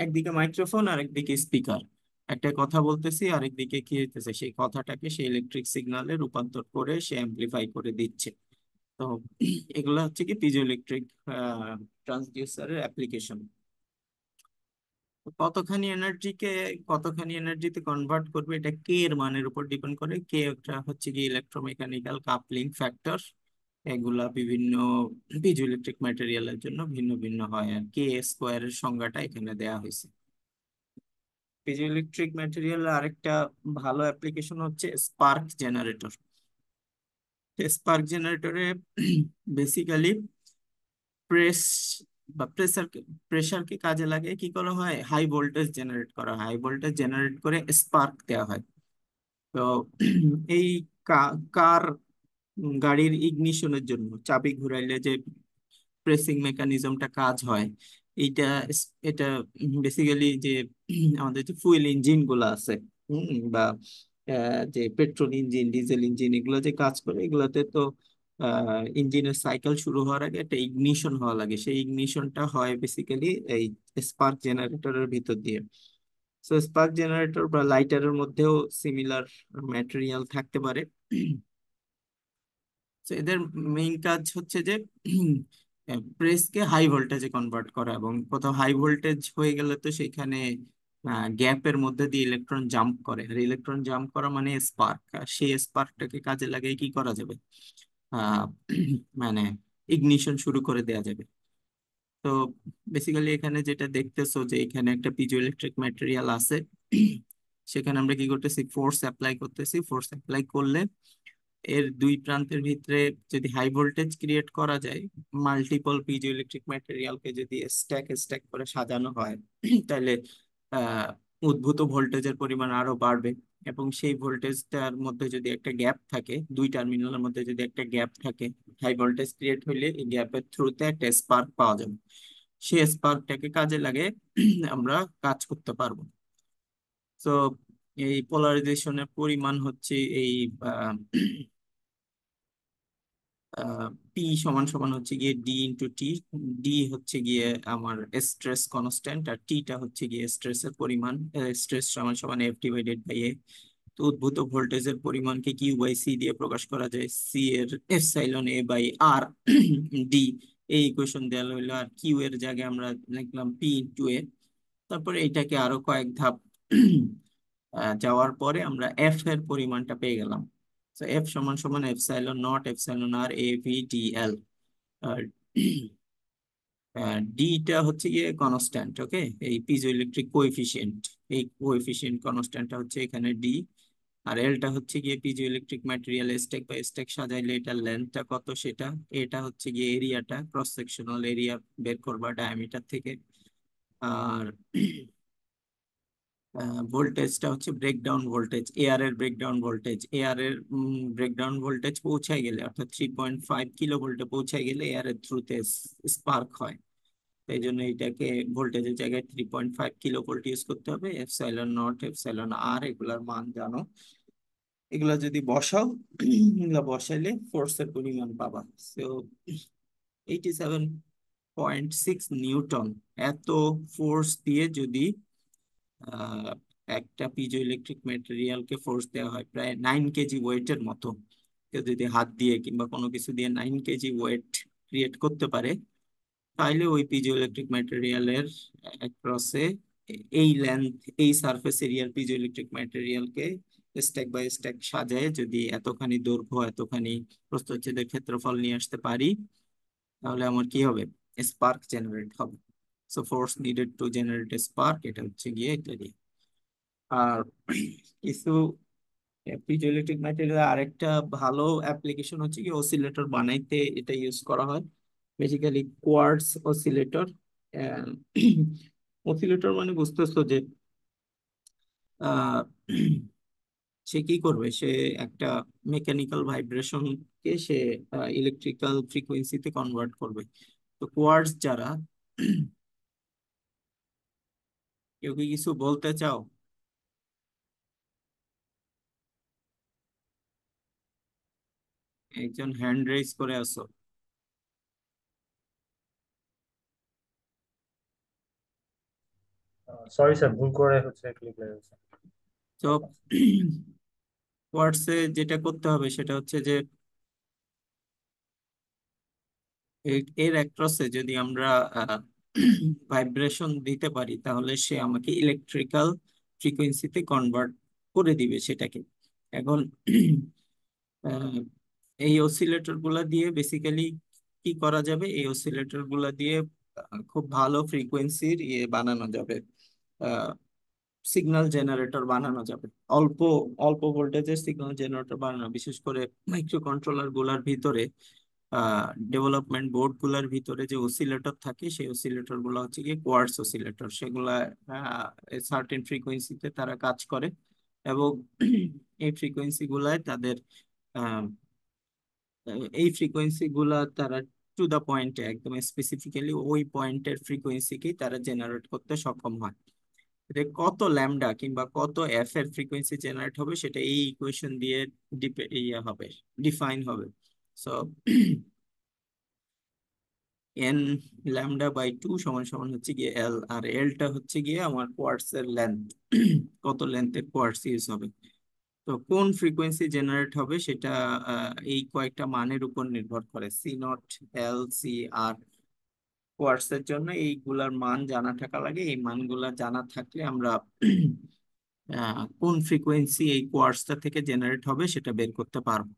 একদিকে মাইক্রোফোন আর একদিকে স্পিকার, একটা কথা বলতেছি, আরেকদিকে কি হইতেছে, সেই কথাটাকে সে ইলেকট্রিক সিগন্যালে রূপান্তর করে সে অ্যাম্প্লিফাই করে দিচ্ছে। তো এগুলো হচ্ছে কি পিজো ইলেকট্রিক ট্রান্সডিউসারের অ্যাপ্লিকেশন। কতখানি এনার্জিতে কনভার্ট করবে, এটা কে এর মানের উপর ডিপেন্ড করে। কে একটা হচ্ছে কি ইলেকট্রোমেকানিক্যাল কাপলিং ফ্যাক্টর, এগুলা বিভিন্ন পিজো ইলেকট্রিক ম্যাটেরিয়ালের জন্য ভিন্ন ভিন্ন হয়, আর কে স্কোয়ারের সংজ্ঞাটা এখানে দেয়া হয়েছে। পিজো ইলেকট্রিক ম্যাটেরিয়াল আরেকটা ভালো অ্যাপ্লিকেশন হচ্ছে স্পার্ক জেনারেটর। স্পার্ক জেনারেটরে বেসিক্যালি প্রেস বা প্রেসারকে কাজে লাগে কি করা হয়, হাই ভোল্টেজ জেনারেট করা হয়, হাই ভোল্টেজ জেনারেট করে স্পার্ক দেওয়া হয়। তো এই কার গাড়ির ইগনিশনের জন্য চাবি ঘুরাইলে যে প্রেসিং মেকানিজমটা কাজ হয়, এইটা এটা বেসিক্যালি যে আমাদের যে ফুয়েল ইঞ্জিন গুলো আছে, বা যে পেট্রোল ইঞ্জিন, ডিজেল ইঞ্জিন, এগুলো যে কাজ করে, এগুলাতে তো ইঞ্জিনের সাইকেল শুরু হওয়ার আগে একটা ইগনিশন হওয়া লাগে, সেই ইগনিশনটা হয় বেসিক্যালি এই স্পার্ক জেনারেটরের ভিতর দিয়ে। সো স্পার্ক জেনারেটর বা লাইটারের মধ্যেও সিমিলার ম্যাটেরিয়াল থাকতে পারে। তো এদের মেইন কাজ হচ্ছে যে প্রেসকে হাই ভোল্টেজে কনভার্ট করা, এবং কোথাও হাই ভোল্টেজ হয়ে গেলে তো সেখানে গ্যাপের মধ্যে দিয়ে ইলেকট্রন জাম্প করে, আর ইলেকট্রন জাম্প করা মানে স্পার্ক, আর সেই স্পার্কটাকে কাজে লাগিয়ে কি করা যাবে, আহ মানে ইগনিশন শুরু করে দেয়া যাবে। তো বেসিক্যালি এখানে যেটা দেখতেছো যে এখানে একটা পিজো ইলেকট্রিক ম্যাটেরিয়াল আছে, সেখানে আমরা কি করতেছি, ফোর্স অ্যাপ্লাই করতেছি। ফোর্স অ্যাপ্লাই করলে এর দুই প্রান্তের ভিতরে যদি হাই ভোল্টেজ ক্রিয়েট করা যায়, মাল্টিপল পিজো ইলেকট্রিক ম্যাটেরিয়ালকে যদি স্ট্যাক স্ট্যাক করে সাজানো হয়, তাহলে উদ্ভূত ভোল্টেজের পরিমাণ আরো বাড়বে, এবং সেই ভোল্টেজটার মধ্যে যদি একটা গ্যাপ থাকে, দুই টার্মিনালের মধ্যে যদি একটা গ্যাপ থাকে, হাই ভোল্টেজ ক্রিয়েট হইলে এই গ্যাপের থ্রুতে একটা স্পার্ক পাওয়া যাবে। সেই স্পার্কটাকে কাজে লাগে আমরা কাজ করতে পারবো। তো এই পোলারাইজেশনের পরিমাণ হচ্ছে এই পি সমান সমান হচ্ছে গিয়ে ডি ইন্টু টি। ডি হচ্ছে গিয়ে আমার স্ট্রেস কনস্ট্যান্ট, আর টিটা হচ্ছে গিয়ে স্ট্রেসের পরিমাণ। স্ট্রেস সমান সমান এফ ডিভাইডেড বাই এ। তো উদ্ভূত ভোল্টেজের পরিমাণকে কিউ বাই সি দিয়ে প্রকাশ করা যায়। সি এর epsilon A by R D, এই ইকুয়েশন দেওয়া হইলো। আর কিউ এর জায়গায় আমরা লিখলাম পি ইন্টু এ। তারপরে এটাকে আরো কয়েক ধাপ যাওয়ার পরে আমরা এফ এর পরিমাণটা পেয়ে গেলাম। তো এফ সমান সমান epsilon naught epsilon r A V D L. আর ডিটা হচ্ছে গিয়ে কনস্ট্যান্ট, ওকে, এই পিজো ইলেকট্রিক কোএফিসিয়েন্ট। এই কোএফিসিয়েন্ট কনস্ট্যান্টটা হচ্ছে এখানে ডি। আর এলটা হচ্ছে গিয়ে piezo electric material stack by stack সাজাইলে এটার লেন্থটা কত সেটা। এটা হচ্ছে গিয়ে এরিয়াটা, ক্রস সেকশনাল এরিয়া বের করবা ডায়ামিটার থেকে। আর ভোল্টেজটা হচ্ছে ব্রেকডাউন ভোল্টেজ, এআর এর ব্রেকডাউন ভোল্টেজ। এআর এর ব্রেকডাউন ভোল্টেজ পৌঁছায় গেলে, অর্থাৎ 3.5 কিলো ভোল্টে পৌঁছায় গেলে এআর এর থ্রুতে স্পার্ক হয়। এই জন্য এটাকে ভোল্টেজের জায়গায় 3.5 কিলো ভোল্ট ইউজ করতে হবে। এপসাইলন নট এপসাইলন আর এগুলার মান জানো, এগুলা যদি বসাও, এগুলা বসাইলে ফোর্সের পরিমাণ পাবা। So 87.6 Newton. এত ফোর্স দিয়ে যদি আহ, একটা পিজো ইলেকট্রিক ম্যাটেরিয়ালকে ফোর্স দেওয়া হয় প্রায় 9 কেজি ওয়েটের মতো, কেউ যদি হাত দিয়ে কিংবা কোনো কিছু দিয়ে 9 কেজি ওয়েট ক্রিয়েট করতে পারে, তাইলে ওই পিজো ইলেকট্রিক ম্যাটেরিয়ালের অ্যাক্রসে এই লেন্থ, এই সারফেস এরিয়ার পিজো ইলেকট্রিক ম্যাটেরিয়ালকে স্ট্যাক বাই স্ট্যাক সাজায় যদি এতখানি দৈর্ঘ্য এতখানি প্রস্থচ্ছেদের ক্ষেত্রফল নিয়ে আসতে পারি, তাহলে আমার কি হবে? স্পার্ক জেনারেট হবে। So force needed to generate spark, এটা হচ্ছে গিয়ে এটা দিয়ে। আর কিছু পিজোইলেকট্রিক ম্যাটেরিয়াল আরেকটা ভালো অ্যাপ্লিকেশন হচ্ছে কি অসিলেটর বানাইতে এটা ইউজ করা হয়। Basically quartz oscillator. অসিলেটর মানে বুঝতেছো যে আহ, সে কি করবে, সে একটা মেকানিক্যাল ভাইব্রেশনকে সে ইলেকট্রিক্যাল ফ্রিকোয়েন্সিতে কনভার্ট করবে। তো কোয়ার্টজ যারা, কেউ কি কিছু বলতে চাও? একজন হ্যান্ড রেজ করে আছো। সরি স্যার, ভুল করে হচ্ছে ক্লিক হয়ে গেছে। তো কোয়ার্টসে যেটা করতে হবে সেটা হচ্ছে যে এর অ্যাক্রসে যদি আমরা ভাইব্রেশন দিতে পারি, তাহলে সে আমাকে ইলেকট্রিক্যাল ফ্রিকোয়েন্সিতে কনভার্ট করে দিবে সেটাকে। এখন আহ, এই অসিলেটর গুলা দিয়ে বেসিক্যালি কি করা যাবে, এই অসিলেটর গুলা দিয়ে খুব ভালো ফ্রিকোয়েন্সির ইয়ে বানানো যাবে, সিগন্যাল জেনারেটর বানানো যাবে। অল্প অল্প ভোল্টেজের সিগন্যাল জেনারেটর বানানো, বিশেষ করে মাইক্রো কন্ট্রোলার গুলার ভিতরে, ডেভেলপমেন্ট বোর্ড গুলার ভিতরে যে অসিলেটর থাকে, সেই অসিলেটর গুলো হচ্ছে গিয়ে কোয়ার্টজ অসিলেটর। সেগুলা সার্টেন ফ্রিকোয়েন্সিতে তারা কাজ করে, এবং এই ফ্রিকোয়েন্সি গুলায় তাদের আহ, এই ফ্রিকোয়েন্সি গুলা তারা টু দা পয়েন্টে একদম স্পেসিফিক্যালি ওই পয়েন্টের ফ্রিকোয়েন্সিকেই তারা জেনারেট করতে সক্ষম হয়। এটা কত ল্যামডা কিংবা কত এফ এর ফ্রিকোয়েন্সি জেনারেট হবে সেটা এই ইকুয়েশন দিয়ে ইয়ে হবে, ডিফাইন হবে। সো এন ল্যামডা বাই 2 সমান সমান হচ্ছে গিয়ে এল, আর এলটা হচ্ছে গিয়ে আমার কোয়ার্টস এর লেন্থ, কত লেন্থের কোয়ার্টস ইউজ হবে। তো কোন ফ্রিকোয়েন্সি জেনারেট হবে সেটা এই কয়েকটা মানের উপর নির্ভর করে, C nought, L, C, R. Quartz এর জন্য এইগুলার মান জানা থাকা লাগে। এই মানগুলা জানা থাকলে আমরা কোন ফ্রিকোয়েন্সি এই কোয়ার্টসটা থেকে জেনারেট হবে সেটা বের করতে পারবো।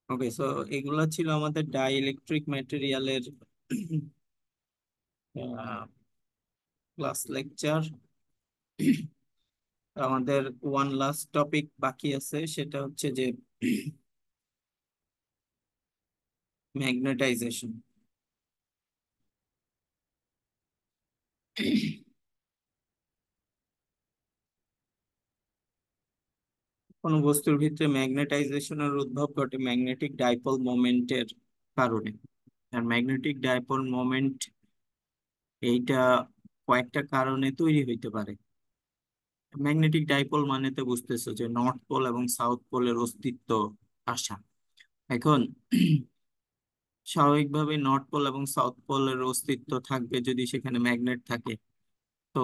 ওকে, সো এগুলা ছিল আমাদের ডাইইলেকট্রিক ম্যাটেরিয়ালের ক্লাস লেকচার। আমাদের ওয়ান লাস্ট টপিক বাকি আছে, সেটা হচ্ছে যে ম্যাগনেটাইজেশন। কোনো বস্তুর ভিতরে ম্যাগনেটাইজেশনের উদ্ভব ঘটে ম্যাগনেটিক ডাইপোল মোমেন্টের কারণে। আর ম্যাগনেটিক ডাইপোল মোমেন্ট এইটা কয়েকটা কারণে তৈরি হইতে পারে। ম্যাগনেটিক ডাইপোল মানে তো বুঝতেছো যে নর্থ পোল এবং সাউথ পোলের অস্তিত্ব আসা। এখন স্বাভাবিকভাবে নর্থ পোল এবং সাউথ পোলের অস্তিত্ব থাকবে যদি সেখানে ম্যাগনেট থাকে। তো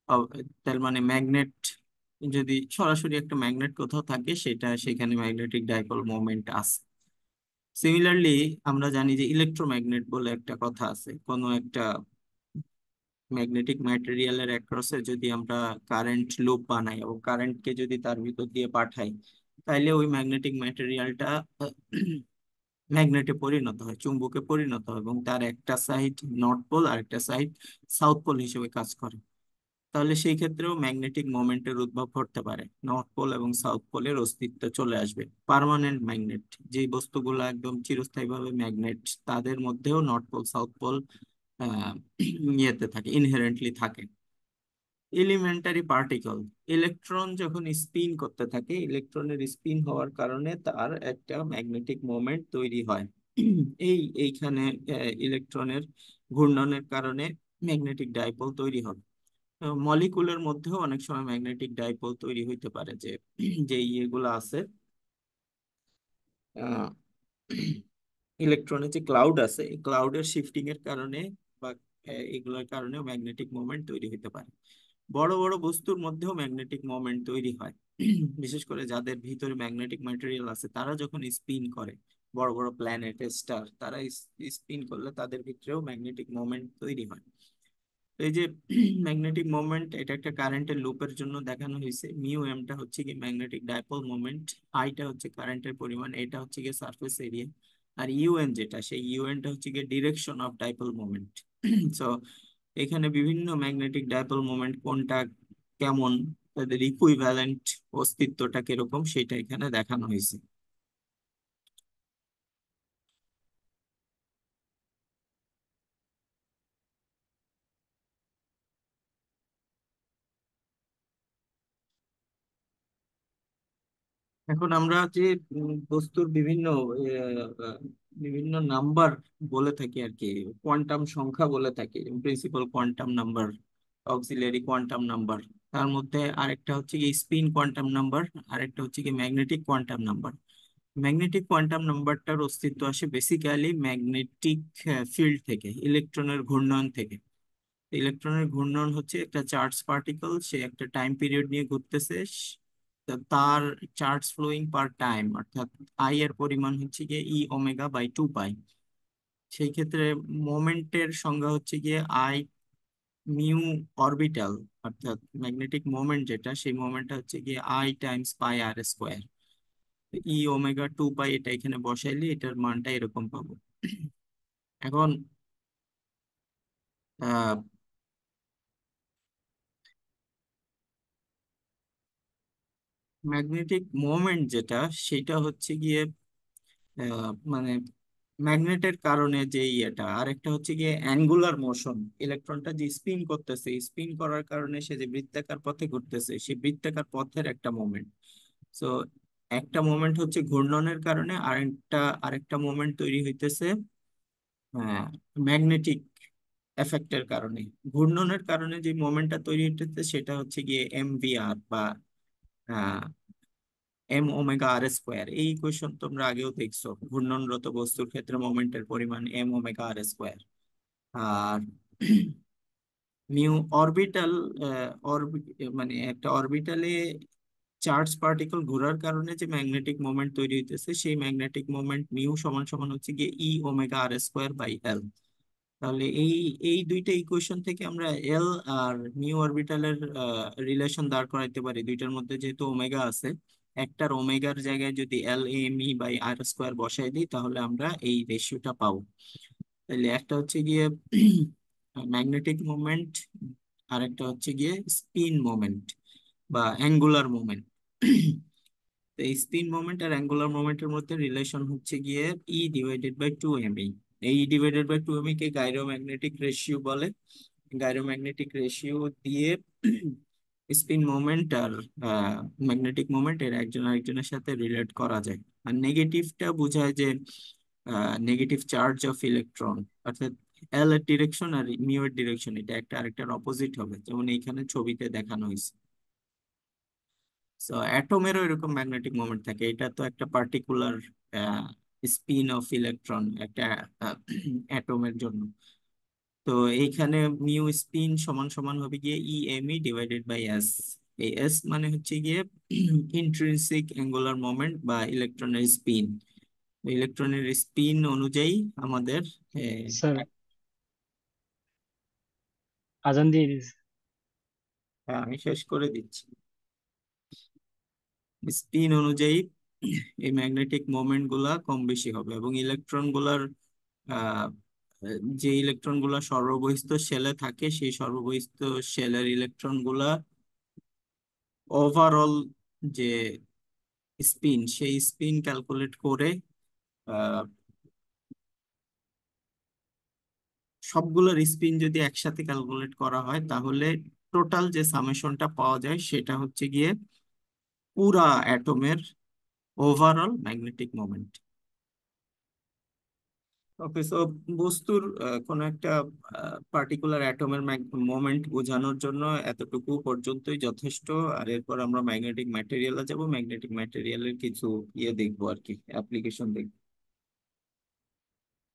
অব- তার মানে ম্যাগনেট, যদি সরাসরি একটা ম্যাগনেট কোথাও থাকে সেটা সেখানে ম্যাগনেটিক ডাইপোল মোমেন্ট আছে। সিমিলারলি আমরা জানি যে ইলেকট্রোম্যাগনেট বলে একটা কথা আছে। কোনো একটা ম্যাগনেটিক ম্যাটেরিয়ালের অ্যাক্রসে যদি আমরা কারেন্ট লুপ বানাই এবং কারেন্টকে যদি তার ভিতর দিয়ে পাঠাই, তাইলে ওই ম্যাগনেটিক ম্যাটেরিয়ালটা ম্যাগনেটে পরিণত হয়, চুম্বকে পরিণত হয়, এবং তার একটা সাইড নর্থ পোল আর একটা সাইড সাউথ পোল হিসেবে কাজ করে। তাহলে সেই ক্ষেত্রেও ম্যাগনেটিক মোমেন্টের উদ্ভব ঘটতে পারে, নর্থ পোল এবং সাউথ পোলের অস্তিত্ব চলে আসবে। পার্মানেন্ট ম্যাগনেট, যে বস্তুগুলো একদম চিরস্থায়ীভাবে ম্যাগনেট, তাদের মধ্যেও নর্থ পোল সাউথ পোল আহ ইয়েতে থাকে, ইনহেরেন্টলি থাকে। এলিমেন্টারি পার্টিকল, ইলেকট্রন যখন স্পিন করতে থাকে, ইলেকট্রনের স্পিন হওয়ার কারণে তার একটা ম্যাগনেটিক মোমেন্ট তৈরি হয়। এইখানে ইলেকট্রনের ঘূর্ণনের কারণে ম্যাগনেটিক ডাইপোল তৈরি হবে। মলিকুলের মধ্যেও অনেক সময় ম্যাগনেটিক ডাইপোল তৈরি হইতে পারে, যে যে ইয়েগুলো আছে, ইলেকট্রনের যে ক্লাউড আছে, এই ক্লাউডের শিফটিং এর কারণে বা এগুলোর কারণেও ম্যাগনেটিক মোমেন্ট তৈরি হতে পারে। বড় বড় বস্তুর মধ্যেও ম্যাগনেটিক মোমেন্ট তৈরি হয়। বিশেষ করে যাদের ভিতরে ম্যাগনেটিক ম্যাটেরিয়াল আছে, তারা যখন স্পিন করে, বড় বড় প্ল্যানেট স্টার, তারা স্পিন করলে তাদের ভিতরেও ম্যাগনেটিক মোমেন্ট তৈরি হয়। তো এই যে ম্যাগনেটিক মোমেন্ট, এটা একটা কারেন্টের লুপের জন্য দেখানো হয়েছে। মিউ এমটা হচ্ছে কি ম্যাগনেটিক ডাইপোল মোমেন্ট, আইটা হচ্ছে কারেন্টের পরিমাণ, এটা হচ্ছে কি সারফেস এরিয়া, আর ইউএন যেটা, সেই ইউএনটা হচ্ছে কি direction of dipole moment. So এখানে বিভিন্ন ম্যাগনেটিক ডাইপোল মোমেন্ট কোনটা কেমন, তাদের ইকুইভ্যালেন্ট অস্তিত্বটা কিরকম, সেটা এখানে দেখানো হয়েছে। এখন আমরা যে বস্তুর বিভিন্ন আহ, বিভিন্ন নাম্বার বলে থাকি আর কি, কোয়ান্টাম সংখ্যা বলে থাকি, principal quantum number, auxiliary quantum number, তার মধ্যে আরেকটা হচ্ছে কি স্পিন কোয়ান্টাম নাম্বার, আরেকটা হচ্ছে কি magnetic quantum number. Magnetic quantum নাম্বারটার অস্তিত্ব আসে বেসিক্যালি ম্যাগনেটিক ফিল্ড থেকে, ইলেকট্রনের ঘূর্ণন থেকে। ইলেকট্রনের ঘূর্ণন হচ্ছে একটা চার্জ পার্টিকেল, সে একটা টাইম পিরিয়ড নিয়ে ঘুরতেছে। তার চার্জ ফ্লোয়িং পার টাইম, অর্থাৎ আই এর পরিমাণ হচ্ছে গিয়ে E ওমেগা/2 পাই। সেই ক্ষেত্রে মোমেন্টের সংজ্ঞা হচ্ছে গিয়ে আই মিউ অরবিটাল, অর্থাৎ ম্যাগনেটিক মোমেন্ট যেটা, সেই মোমেন্টটা হচ্ছে গিয়ে I × πr²। E ওমেগা 2 পাই, এটা এখানে বসাইলে এটার মানটা এরকম পাবো। এখন ম্যাগনেটিক মোমেন্ট যেটা, সেটা হচ্ছে গিয়ে মানে ম্যাগনেটের কারণে যে ইয়েটা, আর একটা হচ্ছে গিয়ে অ্যাঙ্গুলার মোশন, ইলেকট্রনটা যে স্পিন করতেছে, স্পিন করার কারণে সে যে বৃত্তাকার পথে ঘুরতেছে, সেই বৃত্তাকার পথের একটা মোমেন্ট। সো একটা মোমেন্ট হচ্ছে ঘূর্ণনের কারণে, আরেকটা মোমেন্ট তৈরি হইতেছে ম্যাগনেটিক এফেক্টের কারণে। ঘূর্ণনের কারণে যে মোমেন্টটা তৈরি হইতেছে সেটা হচ্ছে গিয়ে MVR বা M ওমেগা r²। এই ইকুয়েশন তোমরা আগেও দেখছো, ঘূর্ণনরত বস্তুর ক্ষেত্রে মোমেন্টের পরিমাণ M ওমেগা r²। আর মিউ অরবিটাল, মানে একটা অরবিটালে চার্জ পার্টিকেল ঘোরার কারণে যে ম্যাগনেটিক মোমেন্ট তৈরি হইতেছে, সেই ম্যাগনেটিক মোমেন্ট মিউ সমান সমান হচ্ছে গিয়ে E omega r² by L। তাহলে এই এই দুইটা ইকুয়েশন থেকে আমরা এল আর মিউ অরবিটালের রিলেশন দাঁড় করাইতে পারি। দুইটার মধ্যে যেহেতু ওমেগা আছে, একটার ওমেগার জায়গায় যদি L/m/e/r² বসাই দিই, তাহলে আমরা এই রেশিওটা পাবো। তাহলে একটা হচ্ছে গিয়ে ম্যাগনেটিক মোমেন্ট, আর একটা হচ্ছে গিয়ে স্পিন মোমেন্ট বা অ্যাঙ্গুলার মোমেন্ট। তো এই স্পিন মোমেন্ট আর অ্যাঙ্গুলার মোমেন্টের মধ্যে রিলেশন হচ্ছে গিয়ে E/2me। এই E/2me কে গাইরোম্যাগনেটিক রেশিও বলে। গাইরোম্যাগনেটিক রেশিও দিয়ে স্পিন মোমেন্ট আর ম্যাগনেটিক মোমেন্ট এর একজন আরেকজনের সাথে রিলেট করা যায়। আর নেগেটিভটা বোঝায় যে নেগেটিভ চার্জ অফ ইলেকট্রন, অর্থাৎ এল এর ডিরেকশন আর মিউ এর ডিরেকশন এটা একটা আরেকটার অপোজিট হবে, যেমন এইখানে ছবিতে দেখানো হয়েছে। সো অ্যাটমেরও এরকম ম্যাগনেটিক মোমেন্ট থাকে, এটা তো একটা পার্টিকুলার স্পিন অফ ইলেকট্রন একটা অ্যাটমের জন্য। তো এইখানে মিউ স্পিন সমান সমান হবে গিয়ে E M E divided by S. এই এস মানে হচ্ছে গিয়ে ইন্ট্রিনসিক অ্যাঙ্গুলার মোমেন্ট বা ইলেকট্রনের স্পিন। ইলেকট্রনের স্পিন অনুযায়ী আমাদের স্যার, আজান দিয়ে দিয়েছে। আমি শেষ করে দিচ্ছি। স্পিন অনুযায়ী এই ম্যাগনেটিক মোমেন্ট গুলা কম বেশি হবে, এবং ইলেকট্রন গুলার আহ, যে ইলেকট্রন গুলা সর্ববহিস্থ শেলে থাকে সেই সর্ববহিস্থ শেলের ইলেকট্রন গুলা ওভারঅল যে স্পিন সেই স্পিন ক্যালকুলেট করে আহ, সবগুলোর স্পিন যদি একসাথে ক্যালকুলেট করা হয় তাহলে টোটাল যে সামেশনটা পাওয়া যায় সেটা হচ্ছে গিয়ে পুরা অ্যাটমের ওভারঅল ম্যাগনেটিক মোমেন্ট। ওকে, সো বস্তুর কোনো একটা পার্টিকুলার অ্যাটমের মোমেন্ট বোঝানোর জন্য এতটুকু পর্যন্তই যথেষ্ট। আর এরপর আমরা ম্যাগনেটিক ম্যাটেরিয়ালে যাব, ম্যাগনেটিক ম্যাটেরিয়ালের কিছু ইয়ে দেখবো আর কি, অ্যাপ্লিকেশন দেখবো।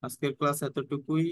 আজকের ক্লাস এতটুকুই।